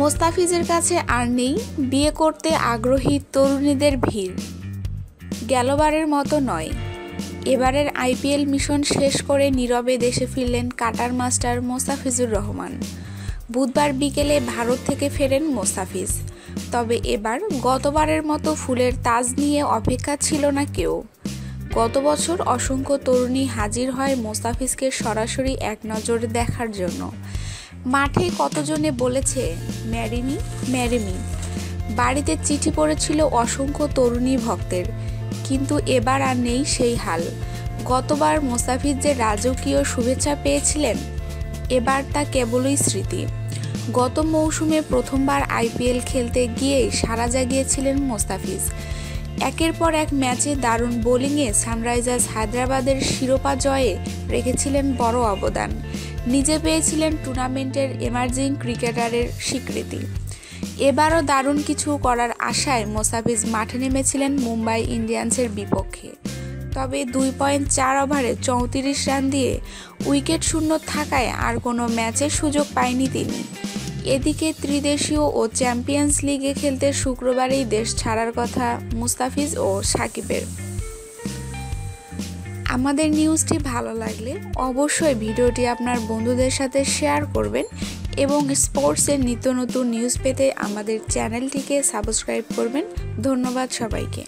মোস্তাফিজের কাছে আর নেই বিয়ে করতে আগ্রহী তরুণীদের ভিড়। গেলবারের মতো নয়, এবারের আইপিএল মিশন শেষ করে নীরবে দেশে ফিরলেন কাটার মাস্টার মোস্তাফিজুর রহমান। বুধবার বিকেলে ভারত থেকে ফেরেন মোস্তাফিজ। তবে এবার গতবারের মতো ফুলের তাজ নিয়ে অপেক্ষা ছিল না কেউ। গত বছর অসংখ্য তরুণী হাজির হয় মোস্তাফিজকে সরাসরি এক নজরে দেখার জন্য। মাঠে কতজনে বলেছে ম্যারি মি, ম্যারি মি। বাড়িতে চিঠি পড়েছিল অসংখ্য তরুণী ভক্তের। কিন্তু এবার আর নেই সেই হাল। গতবার মোস্তাফিজ যে রাজকীয় শুভেচ্ছা পেয়েছিলেন, এবার তা কেবলই স্মৃতি। গত মৌসুমে প্রথমবার আইপিএল খেলতে গিয়েই সাড়া জাগিয়েছিলেন মোস্তাফিজ। একের পর এক ম্যাচে দারুণ বোলিংয়ে সানরাইজার্স হায়দ্রাবাদের শিরোপা জয়ে রেখেছিলেন বড় অবদান। নিজে পেয়েছিলেন টুর্নামেন্টের এমার্জিং ক্রিকেটারের স্বীকৃতি। এবারও দারুণ কিছু করার আশায় মোস্তাফিজ মাঠে নেমেছিলেন মুম্বাই ইন্ডিয়ান্সের বিপক্ষে। তবে 2.4 ওভারে 34 রান দিয়ে উইকেট শূন্য থাকায় আর কোনো ম্যাচের সুযোগ পায়নি তিনি। এদিকে ত্রিদেশীয় ও চ্যাম্পিয়ন্স লিগে খেলতে শুক্রবারেই দেশ ছাড়ার কথা মুস্তাফিজ ও সাকিবের। আমাদের নিউজটি ভালো লাগলে অবশ্যই ভিডিওটি আপনার বন্ধুদের সাথে শেয়ার করবেন এবং স্পোর্টসের নিত্য নতুন নিউজ পেতে আমাদের চ্যানেলটিকে সাবস্ক্রাইব করবেন। ধন্যবাদ সবাইকে।